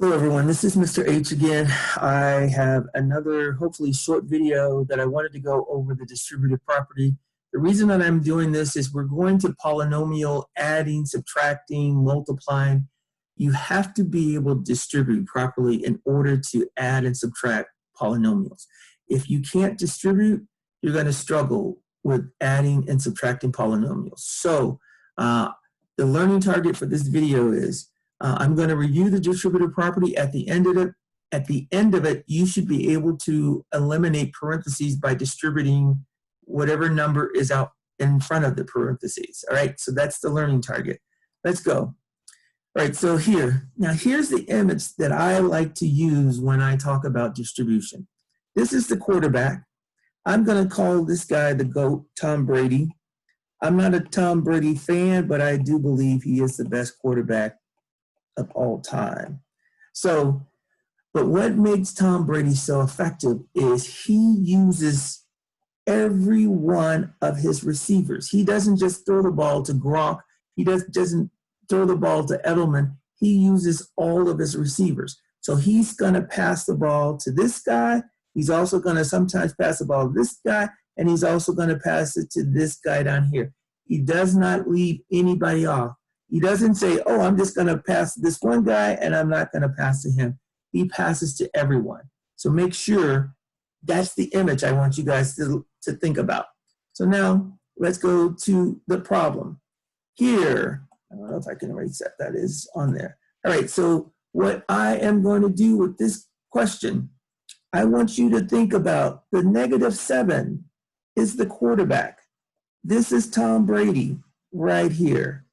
Hello everyone, this is Mr. H again. I have another hopefully short video that I wanted to go over the distributive property. The reason that I'm doing this is we're going to polynomial adding, subtracting, multiplying. You have to be able to distribute properly in order to add and subtract polynomials. If you can't distribute, you're going to struggle with adding and subtracting polynomials. So the learning target for this video is I'm going to review the distributive property. At the end of it, you should be able to eliminate parentheses by distributing whatever number is out in front of the parentheses. All right, so that's the learning target. Let's go. All right, so here's the image that I like to use when I talk about distribution. This is the quarterback. I'm going to call this guy the GOAT, Tom Brady. I'm not a Tom Brady fan, but I do believe he is the best quarterback of all time. So, but what makes Tom Brady so effective is he uses every one of his receivers. He doesn't just throw the ball to Gronk. He doesn't throw the ball to Edelman. He uses all of his receivers. So he's going to pass the ball to this guy. He's also going to sometimes pass the ball to this guy, and he's also going to pass it to this guy down here. He does not leave anybody off. He doesn't say, oh, I'm just going to pass this one guy and I'm not going to pass to him. He passes to everyone. So make sure that's the image I want you guys to think about. So now let's go to the problem. Here, I don't know if I can erase that. That is on there. All right, so what I am going to do with this question, I want you to think about the -7 is the quarterback. This is Tom Brady right here.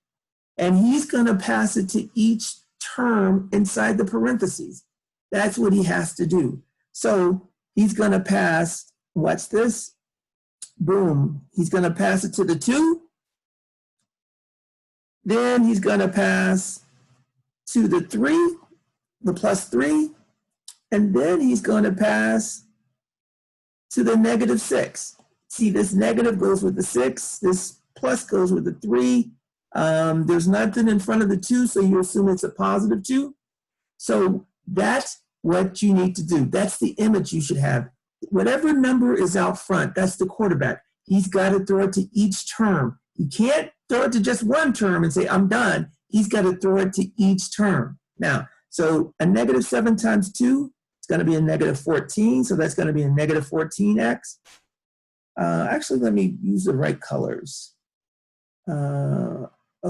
And he's going to pass it to each term inside the parentheses. That's what he has to do. So he's going to pass, watch this, boom. He's going to pass it to the 2. Then he's going to pass to the 3, the +3. And then he's going to pass to the -6. See, this negative goes with the 6. This plus goes with the 3. There's nothing in front of the 2, so you assume it's a +2. So that's what you need to do. That's the image you should have. Whatever number is out front, that's the quarterback. He's got to throw it to each term. He can't throw it to just one term and say, I'm done. He's got to throw it to each term. Now, so a -7 times 2 is going to be a -14, so that's going to be a -14x. Actually, let me use the right colors.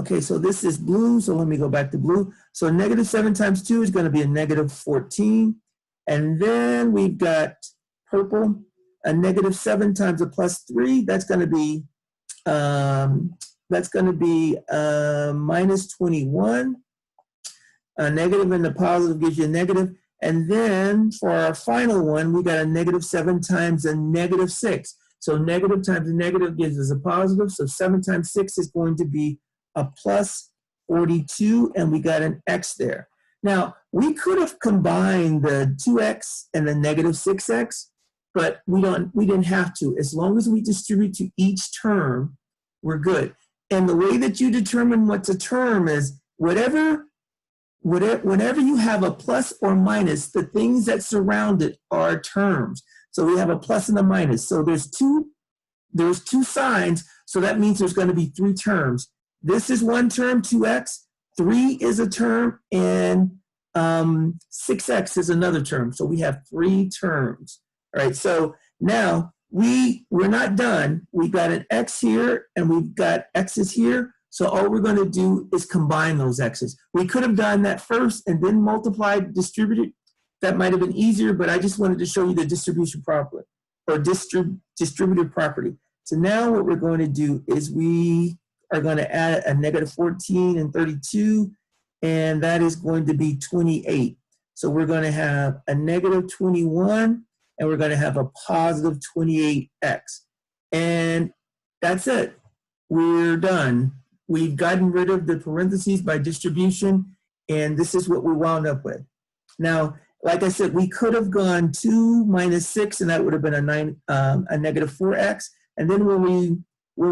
Okay, so this is blue, so let me go back to blue. So -7 times 2 is going to be a -14. And then we've got purple, a -7 times a +3, that's going to be -21. A negative and the positive gives you a negative. And then for our final one, we got a -7 times a -6. So negative times a negative gives us a positive. So 7 times 6 is going to be a +42, and we got an x there. Now, we could have combined the 2x and the -6x, but we didn't have to. As long as we distribute to each term, we're good. And the way that you determine what's a term is whenever you have a plus or minus, the things that surround it are terms. So we have a plus and a minus. So there's two signs, so that means there's going to be 3 terms. This is one term, 2x, 3 is a term, and 6x is another term. So we have 3 terms. All right, so now we're not done. We've got an x here, and we've got x's here. So all we're going to do is combine those x's. We could have done that first and then multiplied, distributed. That might have been easier, but I just wanted to show you the distribution property, or distributive property. So now what we're going to do is we are going to add a -14 and 32, and that is going to be 28. So we're going to have a -21, and we're going to have a +28x. And that's it. We're done. We've gotten rid of the parentheses by distribution, and this is what we wound up with. Now, like I said, we could have gone 2 minus 6, and that would have been a -4x. And then when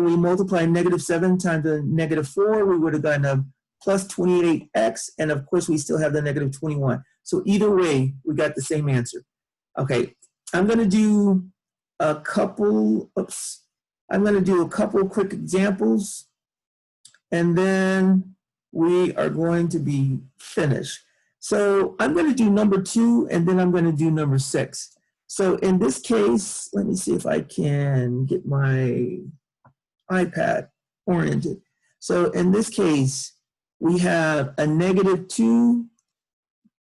we multiply -7 times a -4, we would have gotten a plus 28x, and of course we still have the negative 21. So either way, we got the same answer. Okay, I'm going to do a couple, quick examples, and then we are going to be finished. So I'm going to do number 2, and then I'm going to do number 6. So in this case, let me see if I can get my iPad oriented. So in this case, we have a negative 2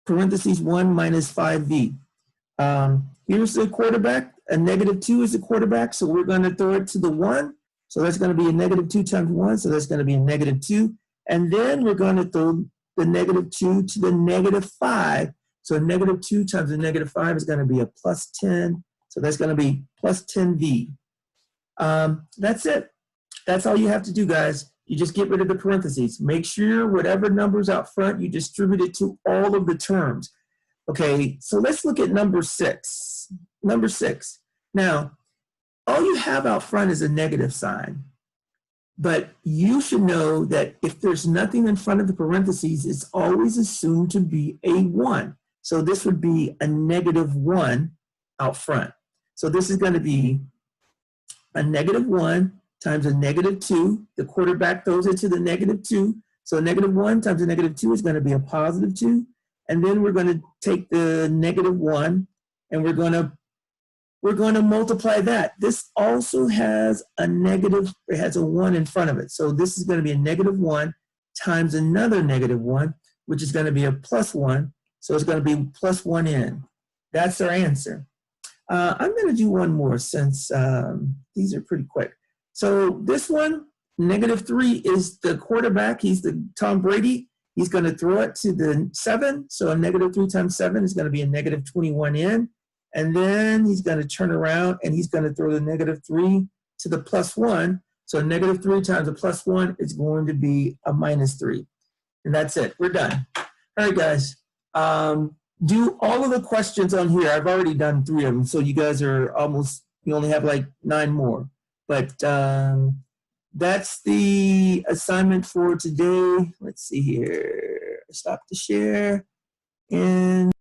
parentheses 1 minus 5v. Here's the quarterback. A negative 2 is the quarterback, so we're going to throw it to the 1. So that's going to be a negative 2 times 1, so that's going to be a negative 2. And then we're going to throw the negative 2 to the negative 5. So negative 2 times the negative 5 is going to be a plus 10. So that's going to be plus 10v. That's it. That's all you have to do, guys. You just get rid of the parentheses. Make sure whatever number's out front, you distribute it to all of the terms. Okay, so let's look at number 6. Number 6. Now, all you have out front is a negative sign. But you should know that if there's nothing in front of the parentheses, it's always assumed to be a 1. So this would be a negative 1 out front. So this is going to be a negative 1 times a negative 2. The quarterback throws it to the negative 2. So negative 1 times a negative 2 is going to be a positive 2. And then we're going to take the negative 1 and we're going to multiply that. This also has a negative, it has a 1 in front of it. So this is going to be a negative 1 times another negative 1, which is going to be a plus 1. So it's going to be plus 1n. That's our answer. I'm going to do one more since these are pretty quick. So this one, negative 3 is the quarterback. He's the Tom Brady. He's going to throw it to the 7. So a negative 3 times 7 is going to be a negative 21n. And then he's going to turn around and he's going to throw the negative 3 to the plus 1. So negative 3 times a plus 1 is going to be a minus 3. And that's it. We're done. All right, guys. Do all of the questions on here. I've already done 3 of them. So you guys are almost, you only have like 9 more. But that's the assignment for today. Let's see here. Stop the share. And